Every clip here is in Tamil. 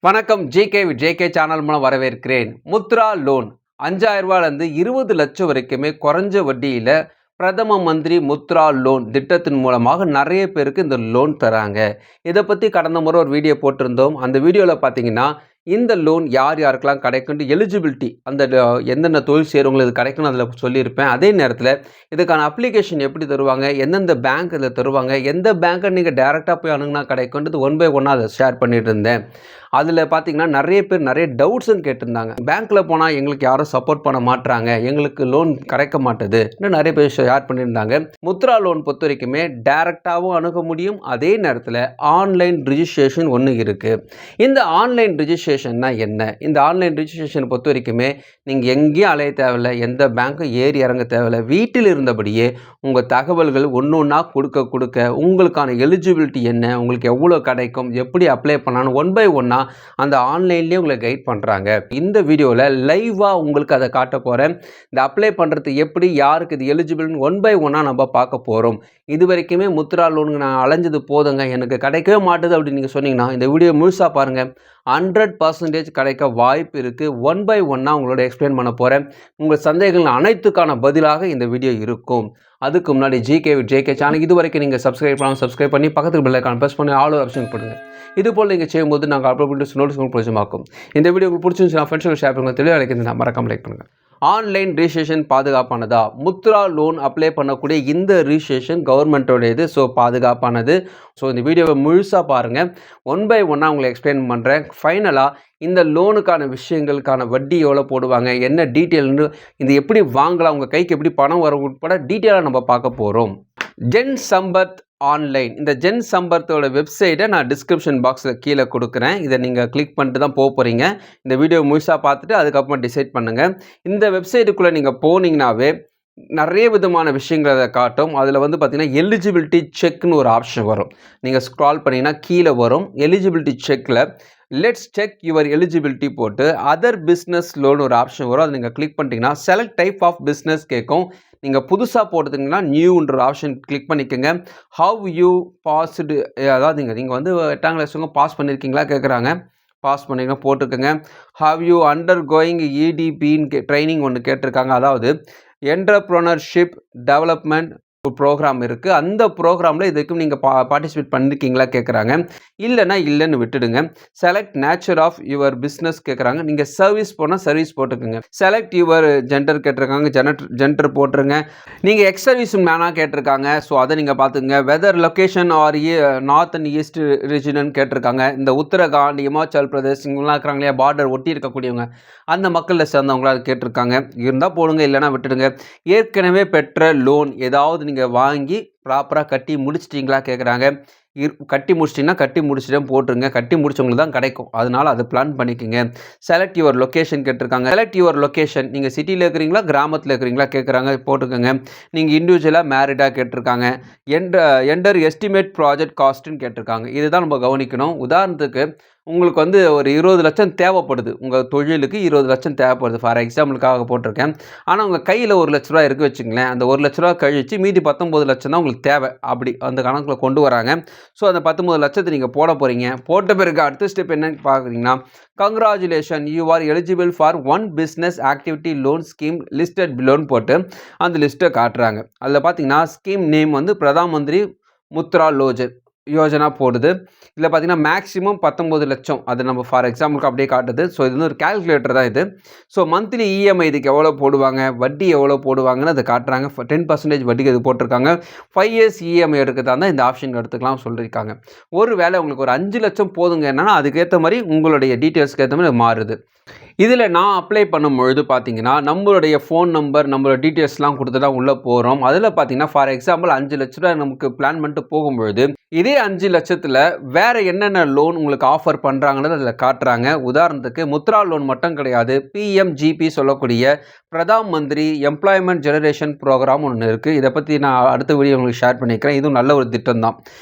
வணக்கம். ஜேகே சேனல் மூலம் வரவேற்கிறேன். முத்ரா லோன் 5,000 ரூபாயிலிருந்து 20 லட்சம் வரைக்குமே குறைஞ்ச வட்டியில் பிரதம மந்திரி முத்ரா லோன் திட்டத்தின் மூலமாக நிறைய பேருக்கு இந்த லோன் தராங்க. இதை பற்றி கடந்த முறை ஒரு வீடியோ போட்டிருந்தோம். அந்த வீடியோவில் பார்த்தீங்கன்னா இந்த லோன் யார் யாருக்கெல்லாம் கிடைக்கும்னு எலிஜிபிலிட்டி அந்த எந்தெந்த தொழில் செய்கிறவங்களுக்கு இது கிடைக்கும்னு அதில் சொல்லியிருப்பேன். அதே நேரத்தில் இதுக்கான அப்ளிகேஷன் எப்படி தருவாங்க, எந்தெந்த பேங்க் இதில் தருவாங்க, எந்த பேங்க்கை நீங்கள் டேரெக்டாக போய் அணுகுனா கிடைக்கும்ன்றது ஒன் பை ஒன்னாக அதை ஷேர் பண்ணிட்டு இருந்தேன். அதில் பார்த்தீங்கன்னா நிறைய பேர் நிறைய டவுட்ஸும் கேட்டிருந்தாங்க. பேங்க்கில் போனால் எங்களுக்கு யாரும் சப்போர்ட் பண்ண மாட்டுறாங்க, எங்களுக்கு லோன் கிடைக்க மாட்டுது இன்னும் நிறைய பேர் ஷேர் பண்ணியிருந்தாங்க. முத்ரா லோன் பொறுத்த வரைக்குமே டேரெக்டாகவும் அணுக முடியும். அதே நேரத்தில் ஆன்லைன் ரிஜிஸ்ட்ரேஷன் ஒன்று இருக்குது. இந்த ஆன்லைன் ரிஜிஸ்ட்ரேஷன்னா என்ன? இந்த ஆன்லைன் ரிஜிஸ்ட்ரேஷன் பொறுத்த வரைக்குமே நீங்கள் எங்கேயும் அலைய தேவையில்லை, எந்த பேங்க்கும் ஏறி இறங்க தேவையில்லை. வீட்டில் இருந்தபடியே உங்கள் தகவல்கள் ஒன்று ஒன்றா கொடுக்க உங்களுக்கான எலிஜிபிலிட்டி என்ன, உங்களுக்கு எவ்வளோ கிடைக்கும், எப்படி அப்ளை பண்ணலான்னு ஒன் பை ஒன்னாக அந்த ஆன்லைன்லேயே உங்களை கைட் பண்ணுறாங்க. இந்த வீடியோவில் லைவாக உங்களுக்கு அதை காட்ட போகிறேன். இந்த அப்ளை பண்ணுறது எப்படி, யாருக்கு இது எலிஜிபிள்னு ஒன் பை ஒன்னாக நம்ம பார்க்க போகிறோம். இது வரைக்குமே முத்ரா லோனுக்கு நான் அலைஞ்சது போதுங்க, எனக்கு கிடைக்கவே மாட்டுது அப்படின்னு நீங்கள் சொன்னீங்கன்னா இந்த வீடியோ முழுசாக பாருங்கள். 100% கிடைக்க வாய்ப்பு இருக்குது. ஒன் பை ஒன்னாக உங்களோட எக்ஸ்பிளைன் பண்ண போகிறேன். உங்கள் சந்தேகங்கள் அனைத்துக்கான பதிலாக இந்த வீடியோ இருக்கும். அதுக்கு முன்னாடி ஜேகே சேனல் இது வரைக்கும் நீங்கள் சப்ஸ்கிரைப் பண்ணி பக்கத்துக்கு பெல் ஐகான் ப்ரெஸ் பண்ணி ஆல் ஆப்ஷன் பண்ணுங்கள். இது போல் நீங்கள் செய்யும்போது நாங்கள் அப்லோட் பண்ணிட்டு நோட்டிஸ் பிடிச்சமாக்கும். இந்த வீடியோ உங்களுக்கு பிடிச்சிருந்துச்சுன்னா ஃப்ரெண்ட்ஸுக்கு ஷேர் பண்ணுங்கள். தெளிவாக அழைக்கிறது மறக்காம லைக் பண்ணுங்கள். ஆன்லைன் ரிஜிஸ்ட்ரேஷன் பாதுகாப்பானதா? முத்ரா லோன் அப்ளை பண்ணக்கூடிய இந்த ரிஜிஸ்ட்ரேஷன் கவர்மெண்ட்டோடையது, ஸோ பாதுகாப்பானது. ஸோ இந்த வீடியோவை முழுசாக பாருங்கள். ஒன் பை ஒன்னாக உங்களை எக்ஸ்பிளைன் பண்ணுறேன். ஃபைனலாக இந்த லோனுக்கான விஷயங்களுக்கான வட்டி எவ்வளோ போடுவாங்க, என்ன டீட்டெயில்னு, இது எப்படி வாங்கலாம், உங்கள் கைக்கு எப்படி பணம் வர உட்பட டீட்டெயிலாக நம்ம பார்க்க போகிறோம். ஜென் சம்பத் ஆன்லைன், இந்த ஜென் சம்பத்தோட வெப்சைட்டை நான் டிஸ்கிரிப்ஷன் பாக்ஸில் கீழே கொடுக்குறேன். இதை நீங்கள் கிளிக் பண்ணிட்டு தான் போக போகிறீங்க. இந்த வீடியோ முழுசாக பார்த்துட்டு அதுக்கப்புறமா டிசைட் பண்ணுங்கள். இந்த வெப்சைட்டுக்குள்ளே நீங்கள் போனீங்கன்னாவே நிறைய விதமான விஷயங்கள் அதை காட்டும். அதில் வந்து பார்த்திங்கன்னா எலிஜிபிலிட்டி செக்னு ஒரு ஆப்ஷன் வரும். நீங்கள் ஸ்க்ரால் பண்ணிங்கன்னா கீழே வரும். எலிஜிபிலிட்டி செக்கில் லெட்ஸ் செக் யுவர் எலிஜிபிலிட்டி போட்டு அதர் பிஸ்னஸ் லோன் ஒரு ஆப்ஷன் வரும். அதை நீங்கள் கிளிக் பண்ணிட்டீங்கன்னா செலக்ட் டைப் ஆஃப் பிஸ்னஸ் கேட்கும். நீங்கள் புதுசாக போட்டுட்டிங்கன்னா நியூன்ற ஆப்ஷன் கிளிக் பண்ணிக்கோங்க. ஹவ் யூ பாஸ்டு, அதாவது நீங்கள் வந்து 8ஆம் கிளாஸ் பாஸ் பண்ணியிருக்கீங்களா கேட்குறாங்க. பாஸ் பண்ணிங்கன்னா போட்டுக்கோங்க. ஹவ் யூ அண்டர் கோயிங் இடிபின்னு ட்ரைனிங் ஒன்று கேட்டிருக்காங்க. அதாவது என்டர்ப்ரனர்ஷிப் டெவலப்மெண்ட் ப்ரோக்ராம் இருக்குது. அந்த ப்ரோக்ராமில் இதுக்கும் நீங்கள் பார்ட்டிசிபேட் பண்ணியிருக்கீங்களா கேட்குறாங்க. இல்லைன்னு விட்டுடுங்க. Select nature of your business கேட்குறாங்க. நீங்கள் சர்வீஸ் போனால் சர்வீஸ் போட்டுக்குங்க. செலக்ட் யுவர் ஜெண்டர் கேட்டிருக்காங்க. ஜெண்டர் போட்டுருங்க. நீங்கள் எக்ஸ் சர்வீஸ் மேனாக கேட்டிருக்காங்க. ஸோ அதை நீங்கள் பார்த்துக்குங்க. Whether location or north and east region கேட்டிருக்காங்க. இந்த உத்தரகாண்ட், இமாச்சல் பிரதேஷ் இவங்களாம் இருக்கிறாங்க இல்லையா, பார்டர் ஒட்டி இருக்கக்கூடியவங்க, அந்த மக்களில் சேர்ந்தவங்களாம் கேட்டிருக்காங்க. இருந்தால் போடுங்க, இல்லைன்னா விட்டுடுங்க. ஏற்கனவே பெற்ற லோன் ஏதாவது நீங்கள் வாங்கி ப்ராப்பராக கட்டி முடிச்சிட்டிங்களா கேட்குறாங்க. கட்டி முடிச்சிட்டிங்கன்னா கட்டி முடிச்சிட்டேன் போட்டுருங்க. கட்டி முடிச்சவங்களுக்கு தான் கிடைக்கும், அதனால் அதை பிளான் பண்ணிக்கோங்க. செலக்ட் யுவர் லொக்கேஷன் கேட்டிருக்காங்க. செலக்ட் யுவர் லொக்கேஷன், நீங்கள் சிட்டியில் இருக்கிறீங்களா கிராமத்தில் இருக்கிறீங்களா கேட்குறாங்க, போட்டுக்கோங்க. நீங்கள் இண்டிவிஜுவலாக மேரிடாக கேட்டிருக்காங்க. என்டர் எஸ்டிமேட் ப்ராஜெக்ட் காஸ்ட்டுன்னு கேட்டிருக்காங்க. இதுதான் நம்ம கவனிக்கணும். உதாரணத்துக்கு உங்களுக்கு வந்து ஒரு 20 லட்சம் தேவைப்படுது, உங்கள் தொழிலுக்கு 20 லட்சம் தேவைப்படுது, ஃபார் எக்ஸாம்பிளுக்காக போட்டிருக்கேன். ஆனால் உங்கள் கையில் 1 லட்ச ரூபா இருக்குது வச்சுங்களேன். அந்த 1 லட்ச ரூபா கழிச்சு மீதி 19 லட்சம் தான் உங்களுக்கு தேவை. அப்படி அந்த கணக்கில் கொண்டு வராங்க. ஸோ அந்த 19 லட்சத்தை நீங்கள் போட போகிறீங்க. போட்ட பிறகு அடுத்த ஸ்டெப் என்னன்னு பார்க்குறீங்கன்னா, congratulation you are eligible for one business activity loan scheme listed பிலோன்னு போட்டு அந்த லிஸ்ட்டை காட்டுறாங்க. அதில் பார்த்தீங்கன்னா ஸ்கீம் நேம் வந்து பிரதான் மந்திரி முத்ரா யோஜனா போடுது. இதில் பார்த்தீங்கன்னா மேக்ஸிமம் 19 லட்சம், அது நம்ம ஃபார் எக்ஸாம்பிளுக்கு அப்படியே காட்டுது. ஸோ இது வந்து ஒரு கால்குலேட்டர் தான் இது. ஸோ மந்த்லி இஎம்ஐ இதுக்கு எவ்வளோ போடுவாங்க, வட்டி எவ்வளோ போடுவாங்கன்னு அதை காட்டுறாங்க. 10% வட்டிக்கு இது போட்டிருக்காங்க. 5 இயர்ஸ் இஎம்ஐ எடுக்கிறதா இருந்தால் இந்த ஆப்ஷன் எடுத்துக்கலாம் சொல்லியிருக்காங்க. ஒரு வேளை உங்களுக்கு ஒரு 5 லட்சம் போதுங்க என்னன்னா அதுக்கேற்ற மாதிரி உங்களுடைய டீட்டெயில்ஸ்க்கு ஏற்ற மாதிரி மாறுது. இதில் நான் அப்ளை பண்ணும்பொழுது பார்த்தீங்கன்னா நம்மளுடைய ஃபோன் நம்பர், நம்மளோட டீட்டெயில்ஸ்லாம் கொடுத்து தான் உள்ளே போகிறோம். அதில் பார்த்தீங்கன்னா ஃபார் எக்ஸாம்பிள் 5 லட்ச ரூபா நமக்கு பிளான் பண்ணிட்டு போகும்பொழுது இதே 5 லட்சத்தில் வேறு என்னென்ன லோன் உங்களுக்கு ஆஃபர் பண்ணுறாங்கன்னு அதில் காட்டுறாங்க. உதாரணத்துக்கு முத்ரா லோன் மட்டும் கிடையாது, பிஎம்ஜிபி சொல்லக்கூடிய Pradhan Mantri employment generation program ஒன்று இருக்குது. இதை பற்றி நான் அடுத்த வீடியோ உங்களுக்கு ஷேர் பண்ணிக்கிறேன். இதுவும் நல்ல ஒரு திட்டம் தான்.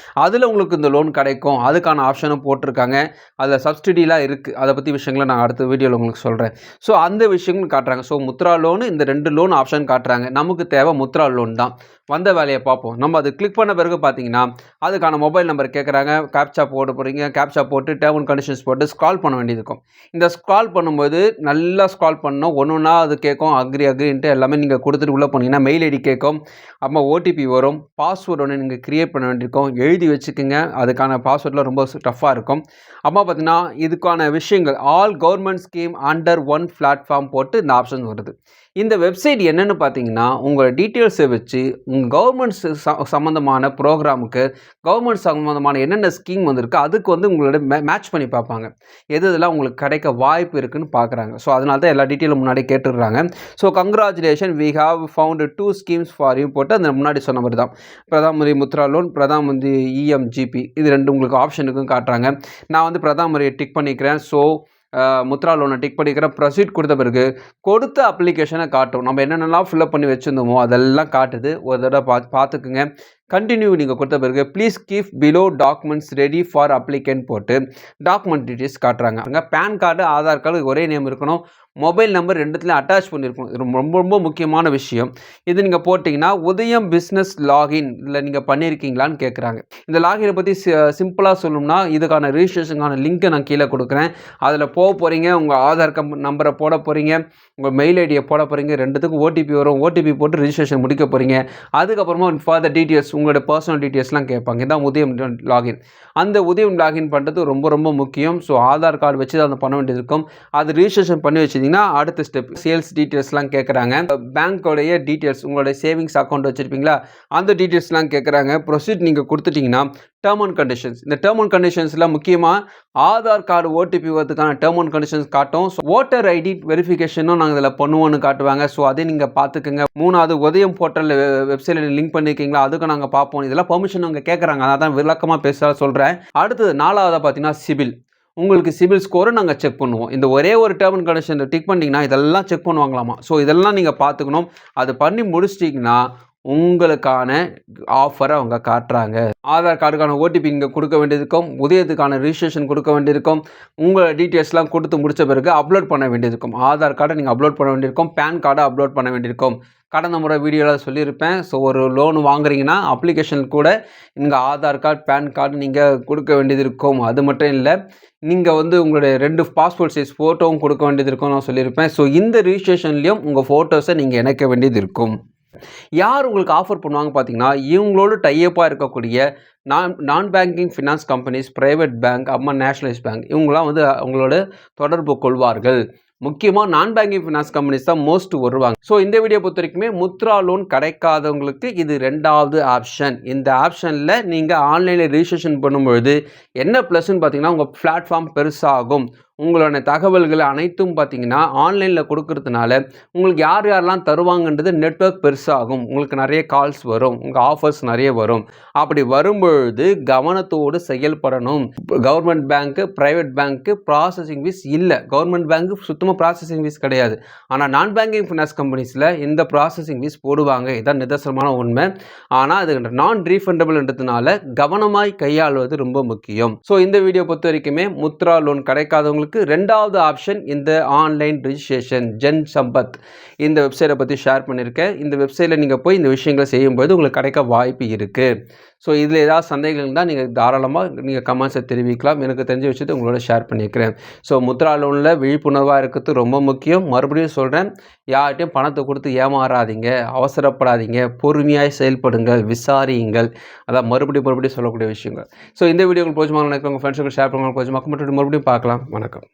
அதில் உங்களுக்கு இந்த லோன் கிடைக்கும். அதுக்கான ஆப்ஷனும் போட்டிருக்காங்க. அதில் சப்சிடிலாம் இருக்குது. அதை பற்றி விஷயங்களை நான் அடுத்த வீடியோவில் உங்களுக்கு சொல்கிறேன். ஸோ அந்த விஷயங்களும் காட்டுறாங்க. ஸோ முத்ரா லோனு இந்த 2 லோன் ஆப்ஷன் காட்டுறாங்க. நமக்கு தேவை முத்ரா லோன் தான். வந்த வேலையை பார்ப்போம். நம்ம அது கிளிக் பண்ண பிறகு பார்த்தீங்கன்னா, அதுக்கான மொபைல் நம்பர் கேட்குறாங்க. கேப்ச்சா போட போறீங்க. கேப்ச்சா போட்டு டெர்ம் அண்ட் கண்டிஷன்ஸ் போட்டு ஸ்க்ரால் பண்ண வேண்டியது இருக்கும். இந்த ஸ்க்ரால் பண்ணும்போது நல்லா ஸ்க்ரால் பண்ணணும். ஒண்ணொன்னா அது கேட்கும். அக்ரின்ட்டு எல்லாமே நீங்க குடுத்துட்டு உள்ள போனீங்கன்னா, மெயில் ஐடி கேட்கும். அப்புறமா ஓடிபி வரும். பாஸ்வேர்ட் ஒண்ணு நீங்க கிரியேட் பண்ண வேண்டியிருக்கும். எழுதி வச்சுக்கங்க. அதுக்கான பாஸ்வேர்ட்லாம் ரொம்ப டஃப்பா இருக்கும். அப்புறமா பார்த்தீங்கன்னா, இதுக்கான விஷயங்கள் all government scheme under one platform போட்டு இந்த ஆப்ஷன் வருது. இந்த வெப்சைட் என்னன்னு பார்த்தீங்கன்னா, உங்க டீட்டெயில்ஸை வச்சு உங்க கவர்ன்மெண்ட் சம்மந்தமான ப்ரோகிராமுக்கு கவர்ன்மெண்ட் சம்மந்தமான என்னென்ன ஸ்கீம் வந்திருக்கு அதுக்கு வந்து உங்களோட மேட்ச் பண்ணி பார்ப்பாங்க. எது இதெல்லாம் உங்களுக்கு கிடைக்க வாய்ப்பு இருக்குன்னு பார்க்குறாங்க. ஸோ அதனால தான் எல்லா டீட்டெயிலும் முன்னாடியே கேட்டுடுறாங்க. So congratulation we have found 2 schemes for you போட்டு அந்த முன்னாடி சொன்ன மாதிரி தான். பிரதான் மந்திரி முத்ரா லோன், பிரதான் மந்திரி இஎம்ஜிபி இது 2 உங்களுக்கு ஆப்ஷனுக்கும் காட்டுறாங்க. நான் வந்து பிரதான் மந்திரியை டிக் பண்ணிக்கிறேன். ஸோ முத்ரா லோனை டிக் பண்ணிக்கிறேன். ப்ரொசீட் கொடுத்த பிறகு கொடுத்த அப்ளிகேஷனை காட்டும். நம்ம என்னென்னலாம் ஃபில்அப் பண்ணி வச்சுருந்தோமோ அதெல்லாம் காட்டுது. ஒரு தடவை பார்த்துக்குங்க. கண்டினியூ நீங்கள் கொடுத்த பிறகு please keep below documents ready for applicant போட்டு டாக்குமெண்ட் டீட்டெயில்ஸ் காட்டுறாங்க. பேன் கார்டு, ஆதார் கார்டு ஒரே நேம் இருக்கணும். மொபைல் நம்பர் 2த்துலையும் அட்டாச் பண்ணியிருக்கணும். இது ரொம்ப ரொம்ப முக்கியமான விஷயம். இது நீங்கள் போட்டிங்கன்னா உதயம் பிஸ்னஸ் லாகின் இல்லை நீங்கள் பண்ணியிருக்கீங்களான்னு கேட்குறாங்க. இந்த லாகினை பற்றி சிம்பிளாக சொல்லணும்னா இதுக்கான ரிஜிஸ்ட்ரேஷனுக்கான லிங்க்கை நான் கீழே கொடுக்குறேன். அதில் போக போகிறீங்க. உங்கள் ஆதார் நம்பரை போட போகிறீங்க. உங்கள் மெயில் ஐடியை போட போகிறீங்க. 2த்துக்கும் ஓடிபி வரும். ஓடிபி போட்டு ரிஜிஸ்ட்ரேஷன் முடிக்க போகிறீங்க. அதுக்கப்புறமா ஃபார்தர் டீட்டெயில்ஸ் உங்களோட பர்சனல் டீட்டெயில்ஸ்லாம் கேட்பாங்க. இதான் உதயம் லாகின். அந்த உதயம் லாகின் பண்ணுறது ரொம்ப ரொம்ப முக்கியம். ஸோ ஆதார் கார்டு வச்சு தான் அதை பண்ண வேண்டியது இருக்கும். அது ரிஜிஸ்ட்ரேஷன் பண்ணி வச்சிங்கன்னா அடுத்த ஸ்டெப் சேல்ஸ் டீட்டெயில்ஸ்லாம் கேட்குறாங்க. பேங்க்கோடைய டீட்டெயில்ஸ் உங்களுடைய சேவிங்ஸ் அக்கௌண்ட் வச்சுருப்பீங்களா அந்த டீட்டெயில்ஸ்லாம் கேட்குறாங்க. ப்ரொசீட் நீங்கள் கொடுத்துட்டிங்கன்னா டேர்ம் அண்ட் கண்டிஷன்ஸ். இந்த டேர்ம் அண்ட் கண்டிஷன்ஸில் முக்கியமாக ஆதார் கார்டு ஓடிபி வரதுக்கான டேர்ம் அண்ட் கண்டிஷன்ஸ் காட்டும். ஸோ ஓட்டர் ஐடி வெரிஃபிகேஷனும் நாங்கள் இதில் பண்ணுவோன்னு காட்டுவாங்க. ஸோ அதை நீங்கள் பார்த்துக்குங்க. 3வது உதயம் போர்ட்டலில் வெப்சைட்டில் லிங்க் பண்ணியிருக்கீங்களா அதுக்கு நாங்கள் பார்ப்போம். இதெல்லாம் பர்மிஷன் அவங்க கேட்குறாங்க. அதான் விளக்கமாக பேச சொல்கிறேன். அடுத்தது 4வது பார்த்தீங்கன்னா சிபில். உங்களுக்கு சிபில் ஸ்கோரை நாங்கள் செக் பண்ணுவோம். இந்த ஒரே ஒரு டேர்ம் அண்ட் கண்டிஷன் டிக் பண்ணிங்கன்னா இதெல்லாம் செக் பண்ணுவாங்களாமா. ஸோ இதெல்லாம் நீங்கள் பார்த்துக்கணும். அது பண்ணி முடிச்சிட்டிங்கன்னா உங்களுக்கான ஆஃபரை அவங்க காட்டுறாங்க. ஆதார் கார்டுக்கான ஓடிபி நீங்கள் கொடுக்க வேண்டியிருக்கும். உதயத்துக்கான ரிஜிஸ்ட்ரேஷன் கொடுக்க வேண்டியிருக்கும். உங்கள் டீட்டெயில்ஸ்லாம் கொடுத்து முடித்த பிறகு அப்லோட் பண்ண வேண்டியிருக்கும். ஆதார் கார்டை நீங்கள் அப்லோட் பண்ண வேண்டியிருக்கும். பேன் கார்டை அப்லோட் பண்ண வேண்டியிருக்கும். கடந்த முறை வீடியோவில் சொல்லியிருப்பேன். ஸோ ஒரு லோன் வாங்குறீங்கன்னா அப்ளிகேஷன் கூட இங்கே ஆதார் கார்டு, பேன் கார்டு நீங்கள் கொடுக்க வேண்டியது இருக்கும். அது மட்டும் இல்லை, நீங்கள் வந்து உங்களுடைய 2 பாஸ்போர்ட் சைஸ் ஃபோட்டோவும் கொடுக்க வேண்டியது இருக்கும்னு நான் சொல்லியிருப்பேன். ஸோ இந்த ரிஜிஸ்ட்ரேஷன்லேயும் உங்கள் ஃபோட்டோஸை நீங்கள் இணைக்க வேண்டியது இருக்கும். யார் உங்களுக்கு ஆஃபர் பண்ணுவாங்க பார்த்தீங்கன்னா, இவங்களோட டையப்பாக இருக்கக்கூடிய நான் banking finance companies, private bank, அம்மா நேஷனலைஸ் பேங்க் இவங்களாம் வந்து அவங்களோட தொடர்பு கொள்வார்கள். முக்கியமாக நான் பேங்கிங் ஃபினான்ஸ் கம்பெனிஸ் தான் மோஸ்ட் வருவாங்க. ஸோ இந்த வீடியோ பொறுத்த வரைக்குமே முத்ரா லோன் கிடைக்காதவங்களுக்கு இது 2வது ஆப்ஷன். இந்த ஆப்ஷனில் நீங்கள் ஆன்லைனில் ரிஜிஸ்ட்ரேஷன் பண்ணும்பொழுது என்ன ப்ளஸ்ன்னு பார்த்தீங்கன்னா உங்கள் பிளாட்ஃபார்ம் பெருசாகும். உங்களோட தகவல்கள் அனைத்தும் பார்த்தீங்கன்னா ஆன்லைனில் கொடுக்கறதுனால உங்களுக்கு யார் யாரெல்லாம் தருவாங்கன்றது நெட்வொர்க் பெருசாகும். உங்களுக்கு நிறைய கால்ஸ் வரும். உங்கள் ஆஃபர்ஸ் நிறைய வரும். அப்படி வரும்பொழுது கவனத்தோடு செயல்படணும். கவர்மெண்ட் பேங்க்கு, ப்ரைவேட் பேங்க்கு ப்ராசஸிங் ஃபீஸ் இல்லை. கவர்மெண்ட் பேங்க்கு சுத்தமாக ப்ராசஸிங் ஃபீஸ் கிடையாது. ஆனால் நான் பேங்கிங் ஃபினான்ஸ் கம்பெனிஸில் இந்த ப்ராசஸிங் ஃபீஸ் போடுவாங்க. இதான் நிதர்சனமான உண்மை. ஆனால் அது நான் ரீஃபண்டபிள்ன்றதுனால கவனமாய் கையாள்வது ரொம்ப முக்கியம். ஸோ இந்த வீடியோ பொறுத்த வரைக்குமே முத்ரா லோன் கிடைக்காதவங்களுக்கு 2வது ஆப்ஷன் இந்த ஆன்லைன் ரிஜிஸ்ட்ரேஷன் ஜன் சம்பத் இந்த வெப்சைட்டை பற்றி ஷேர் பண்ணியிருக்கேன். இந்த வெப்சைட்டில் நீங்கள் போய் இந்த விஷயங்களை செய்யும்போது உங்களுக்கு கிடைக்க வாய்ப்பு இருக்குது. ஸோ இதில் ஏதாவது சந்தேகங்கள் இருந்தால் நீங்கள் தாராளமாக நீங்கள் கமெண்ட்ஸை தெரிவிக்கலாம். எனக்கு தெரிஞ்ச விஷயத்தை உங்களோட ஷேர் பண்ணியிருக்கிறேன். ஸோ முத்ரா லோனில் விழிப்புணர்வாக இருக்கிறது ரொம்ப முக்கியம். மறுபடியும் சொல்கிறேன், யார்கிட்டையும் பணத்தை கொடுத்து ஏமாறாதீங்க, அவசரப்படாதீங்க, பொறுமையாக செயல்படுங்கள், விசாரியுங்கள். அதான் மறுபடியும் சொல்லக்கூடிய விஷயங்கள். ஸோ இந்த வீடியோ உங்களுக்கு பிடிச்சமாக நினைக்கிறேன். உங்கள் ஃப்ரெண்ட்ஸுக்கு ஷேர் பண்ணுங்கள். மறுபடியும் பார்க்கலாம். வணக்கம்.